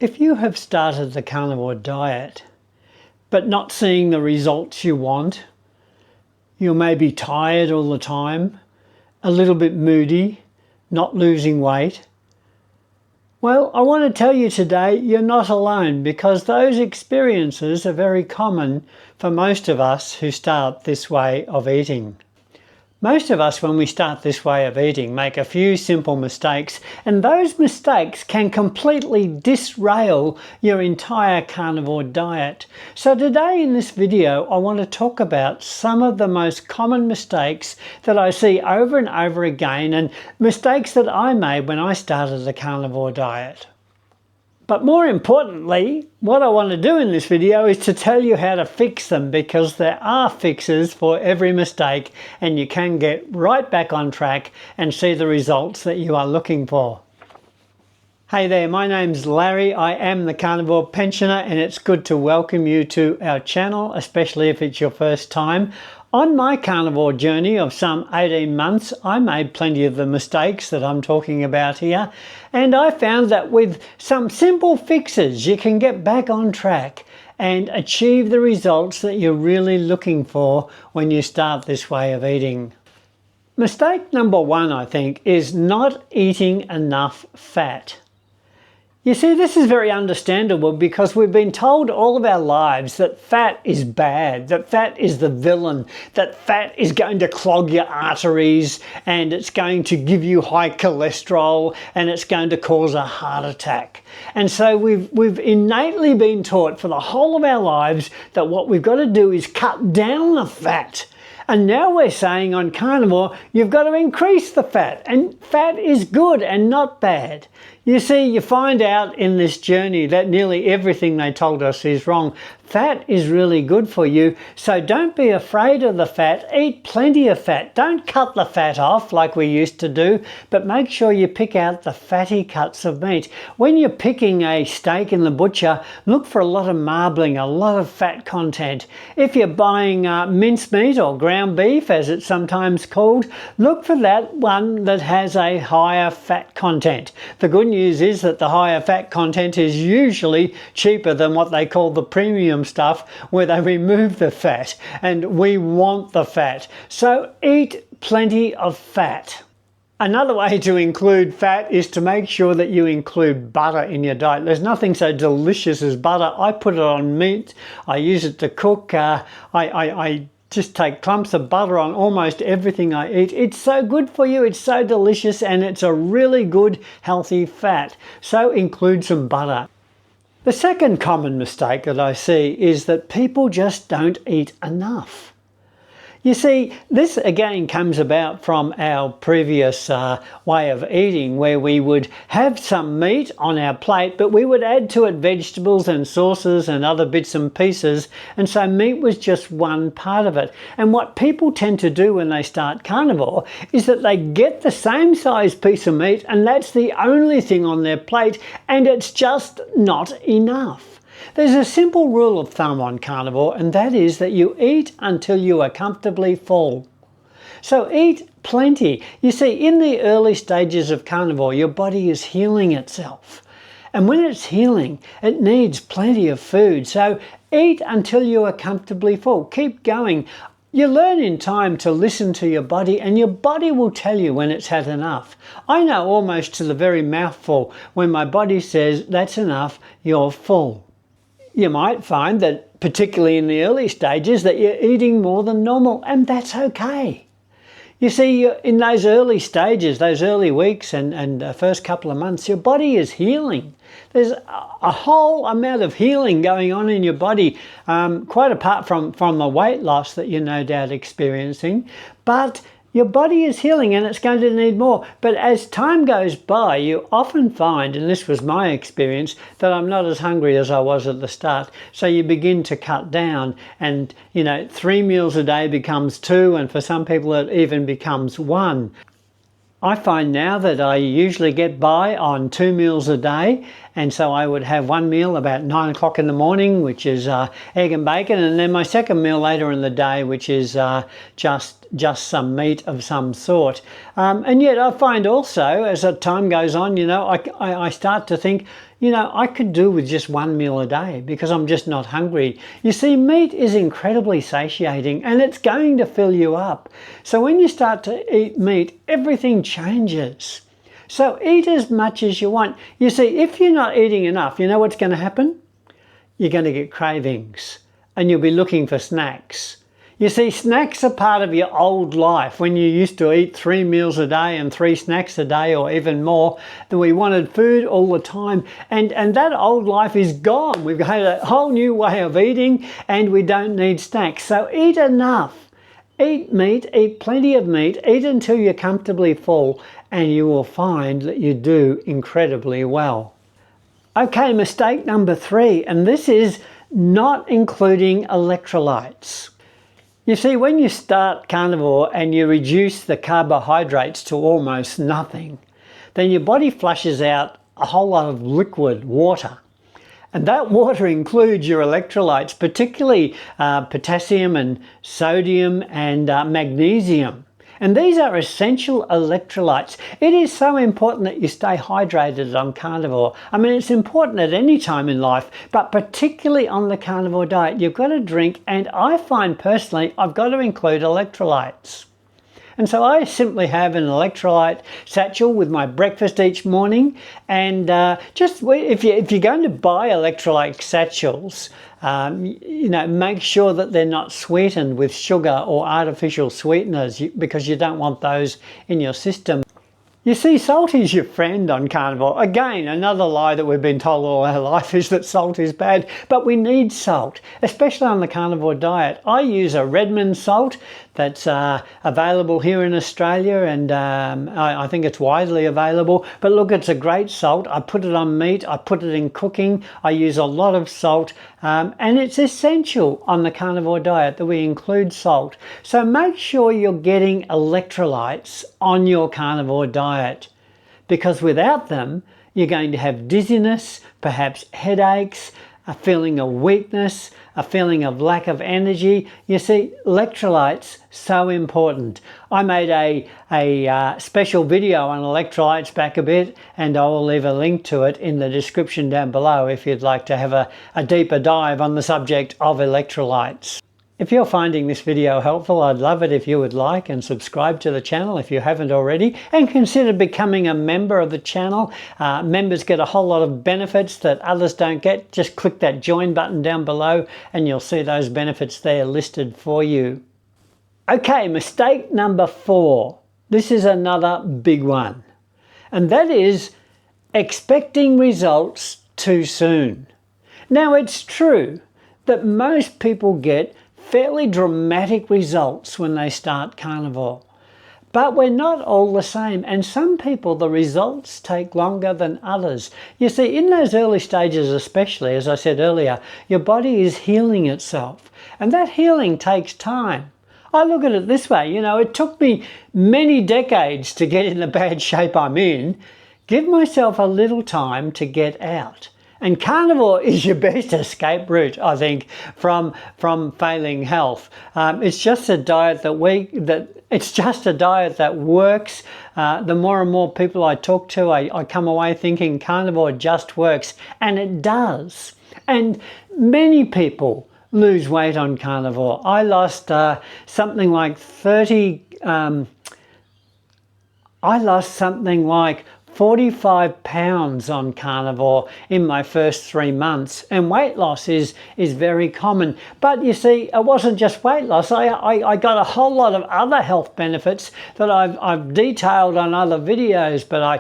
If you have started the carnivore diet, but not seeing the results you want, you may be tired all the time, a little bit moody, not losing weight. Well, I want to tell you today you're not alone, because those experiences are very common for most of us who start this way of eating. Most of us, when we start this way of eating, make a few simple mistakes, and those mistakes can completely disrail your entire carnivore diet. So today in this video, I want to talk about some of the most common mistakes that I see over and over again, and mistakes that I made when I started the carnivore diet. But more importantly, what I want to do in this video is to tell you how to fix them, because there are fixes for every mistake and you can get right back on track and see the results that you are looking for. Hey there, my name's Larry. I am the Carnivore Pensioner, and it's good to welcome you to our channel, especially if it's your first time. On my carnivore journey of some 18 months, I made plenty of the mistakes that I'm talking about here, and I found that with some simple fixes, you can get back on track and achieve the results that you're really looking for when you start this way of eating. Mistake number one, I think, is not eating enough fat. You see, this is very understandable because we've been told all of our lives that fat is bad, that fat is the villain, that fat is going to clog your arteries and it's going to give you high cholesterol and it's going to cause a heart attack. And so we've innately been taught for the whole of our lives that what we've got to do is cut down the fat. And now we're saying on carnivore, you've got to increase the fat, and fat is good and not bad. You see, you find out in this journey that nearly everything they told us is wrong. Fat is really good for you, so don't be afraid of the fat. Eat plenty of fat. Don't cut the fat off like we used to do, but make sure you pick out the fatty cuts of meat. When you're picking a steak in the butcher, look for a lot of marbling, a lot of fat content. If you're buying mincemeat or ground beef, as it's sometimes called, look for that one that has a higher fat content. The good news is that the higher fat content is usually cheaper than what they call the premium stuff, where they remove the fat, and we want the fat. So eat plenty of fat. Another way to include fat is to make sure that you include butter in your diet. There's nothing so delicious as butter. I put it on meat. I use it to cook. I just take clumps of butter on almost everything I eat. It's so good for you, it's so delicious, and it's a really good healthy fat. So include some butter. The second common mistake that I see is that people just don't eat enough. You see, this again comes about from our previous way of eating, where we would have some meat on our plate, but we would add to it vegetables and sauces and other bits and pieces, and so meat was just one part of it. And what people tend to do when they start carnivore is that they get the same size piece of meat, and that's the only thing on their plate, and it's just not enough. There's a simple rule of thumb on carnivore, and that is that you eat until you are comfortably full. So eat plenty. You see, in the early stages of carnivore, your body is healing itself. And when it's healing, it needs plenty of food. So eat until you are comfortably full. Keep going. You learn in time to listen to your body, and your body will tell you when it's had enough. I know almost to the very mouthful when my body says, that's enough, you're full. You might find that, particularly in the early stages, that you're eating more than normal, and that's okay. You see, in those early stages, those early weeks and the first couple of months, your body is healing. There's a whole amount of healing going on in your body, quite apart from the weight loss that you're no doubt experiencing. But your body is healing, and it's going to need more. But as time goes by, you often find, and this was my experience, that I'm not as hungry as I was at the start. So you begin to cut down, and 3 meals a day becomes 2, and for some people it even becomes 1. I find now that I usually get by on 2 meals a day, and so I would have one meal about 9 o'clock in the morning, which is egg and bacon, and then my second meal later in the day, which is just some meat of some sort. And yet I find also, as time goes on, I start to think, You know, I could do with just one meal a day because I'm just not hungry. You see, meat is incredibly satiating and it's going to fill you up. So when you start to eat meat, everything changes. So eat as much as you want. You see, if you're not eating enough, you know what's going to happen? You're going to get cravings and you'll be looking for snacks. You see, snacks are part of your old life when you used to eat 3 meals a day and 3 snacks a day or even more. That we wanted food all the time, and that old life is gone. We've had a whole new way of eating and we don't need snacks. So eat enough. Eat meat, eat plenty of meat, eat until you're comfortably full, and you will find that you do incredibly well. Okay, mistake number 3, and this is not including electrolytes. You see, when you start carnivore and you reduce the carbohydrates to almost nothing, then your body flushes out a whole lot of liquid water. And that water includes your electrolytes, particularly potassium and sodium and magnesium. And these are essential electrolytes. It is so important that you stay hydrated on carnivore. I mean, it's important at any time in life, but particularly on the carnivore diet. You've got to drink, and I find personally, I've got to include electrolytes. And so I simply have an electrolyte satchel with my breakfast each morning. And just if you're going to buy electrolyte satchels, you know, make sure that they're not sweetened with sugar or artificial sweeteners because you don't want those in your system. You see, salt is your friend on carnivore. Again, another lie that we've been told all our life is that salt is bad, but we need salt, especially on the carnivore diet. I use a Redmond salt that's available here in Australia, and I think it's widely available. But look, it's a great salt. I put it on meat, I put it in cooking. I use a lot of salt, and it's essential on the carnivore diet that we include salt. So make sure you're getting electrolytes on your carnivore diet, because without them, you're going to have dizziness, perhaps headaches, a feeling of weakness, a feeling of lack of energy. You see, electrolytes, so important. I made a special video on electrolytes back a bit, and I will leave a link to it in the description down below if you'd like to have a deeper dive on the subject of electrolytes. If you're finding this video helpful, I'd love it if you would like and subscribe to the channel if you haven't already, and consider becoming a member of the channel. Members get a whole lot of benefits that others don't get. Just click that join button down below and you'll see those benefits there listed for you. Okay, mistake number 4. This is another big one, and that is expecting results too soon. Now, it's true that most people get fairly dramatic results when they start carnivore, but we're not all the same, and some people, the results take longer than others. You see, in those early stages especially, as I said earlier, your body is healing itself, and that healing takes time. I look at it this way, you know, it took me many decades to get in the bad shape I'm in. Give myself a little time to get out. And carnivore is your best escape route, I think, from failing health. It's just a diet that works. The more and more people I talk to, I come away thinking carnivore just works, and it does. And many people lose weight on carnivore. I lost something like 45 pounds on carnivore in my first 3 months, and weight loss is very common. But you see, it wasn't just weight loss. I got a whole lot of other health benefits that I've detailed on other videos. But I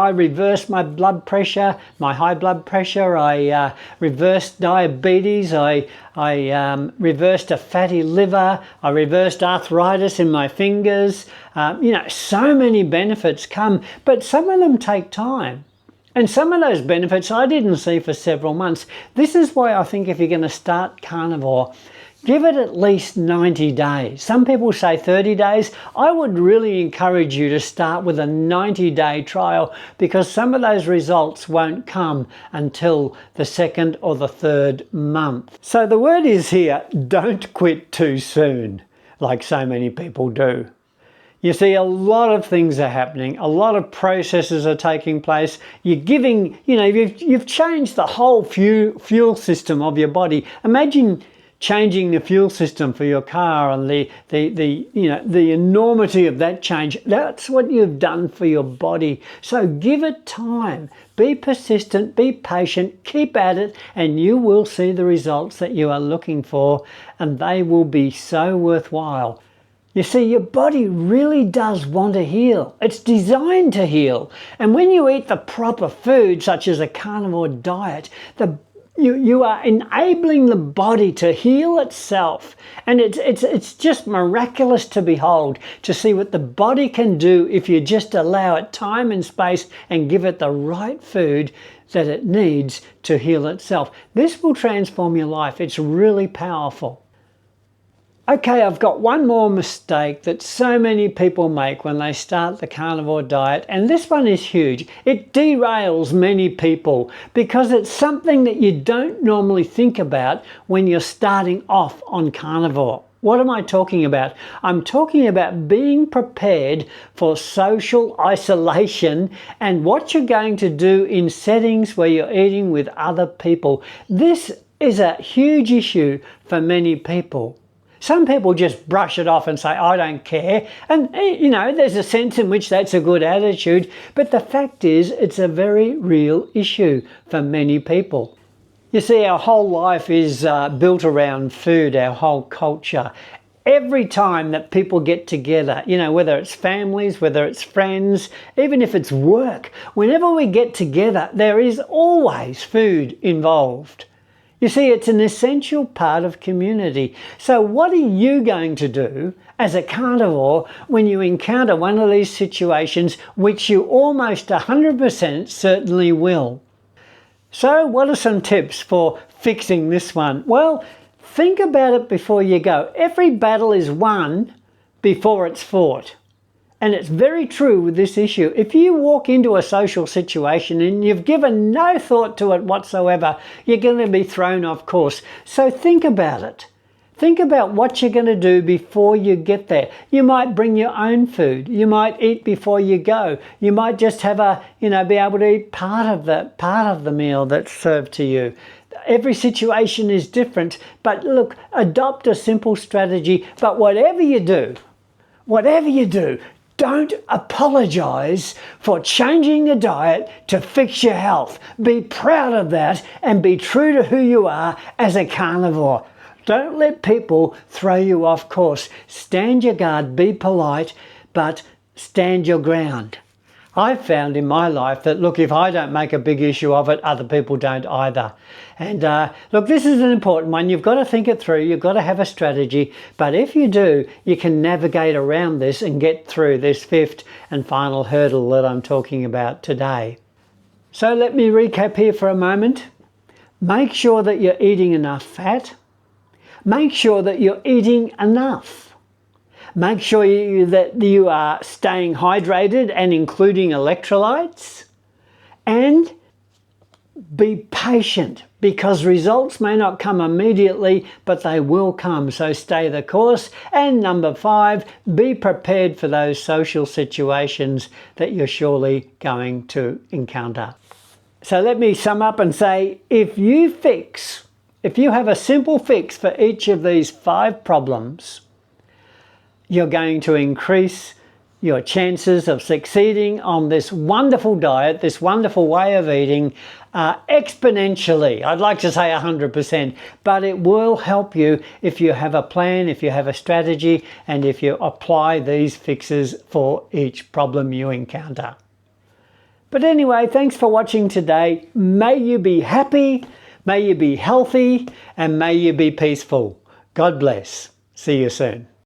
reversed my blood pressure, my high blood pressure. I reversed diabetes. I reversed a fatty liver. I reversed arthritis in my fingers. So many benefits come, but some of them take time. And some of those benefits I didn't see for several months. This is why I think if you're going to start carnivore, give it at least 90 days. Some people say 30 days. I would really encourage you to start with a 90-day trial, because some of those results won't come until the 2nd or the 3rd month. So the word is here, don't quit too soon, like so many people do. You see, a lot of things are happening. A lot of processes are taking place. You're giving, you've changed the whole fuel system of your body. Imagine changing the fuel system for your car and the enormity of that change. That's what you've done for your body. So give it time. Be persistent, be patient, keep at it, and you will see the results that you are looking for, and they will be so worthwhile. You see, your body really does want to heal. It's designed to heal. And when you eat the proper food, such as a carnivore diet, you are enabling the body to heal itself. And it's just miraculous to behold, to see what the body can do if you just allow it time and space and give it the right food that it needs to heal itself. This will transform your life. It's really powerful. Okay, I've got one more mistake that so many people make when they start the carnivore diet, and this one is huge. It derails many people because it's something that you don't normally think about when you're starting off on carnivore. What am I talking about? I'm talking about being prepared for social isolation and what you're going to do in settings where you're eating with other people. This is a huge issue for many people. Some people just brush it off and say, I don't care. And, there's a sense in which that's a good attitude. But the fact is, it's a very real issue for many people. You see, our whole life is built around food, our whole culture. Every time that people get together, whether it's families, whether it's friends, even if it's work, whenever we get together, there is always food involved. You see, it's an essential part of community. So what are you going to do as a carnivore when you encounter one of these situations, which you almost 100% certainly will? So what are some tips for fixing this one? Well, think about it before you go. Every battle is won before it's fought. And it's very true with this issue. If you walk into a social situation and you've given no thought to it whatsoever, you're going to be thrown off course. So think about it. Think about what you're going to do before you get there. You might bring your own food. You might eat before you go. You might just have be able to eat part of the meal that's served to you. Every situation is different, but look, adopt a simple strategy. But whatever you do, don't apologize for changing the diet to fix your health. Be proud of that and be true to who you are as a carnivore. Don't let people throw you off course. Stand your guard, be polite, but stand your ground. I've found in my life that, look, if I don't make a big issue of it, other people don't either. And look, this is an important one. You've got to think it through. You've got to have a strategy. But if you do, you can navigate around this and get through this fifth and final hurdle that I'm talking about today. So let me recap here for a moment. Make sure that you're eating enough fat. Make sure that you're eating enough. Make sure that you are staying hydrated and including electrolytes. And be patient, because results may not come immediately, but they will come. So stay the course. And number 5, be prepared for those social situations that you're surely going to encounter. So let me sum up and say, if you have a simple fix for each of these 5 problems, you're going to increase your chances of succeeding on this wonderful diet, this wonderful way of eating, exponentially. I'd like to say 100%, but it will help you if you have a plan, if you have a strategy, and if you apply these fixes for each problem you encounter. But anyway, thanks for watching today. May you be happy, may you be healthy, and may you be peaceful. God bless. See you soon.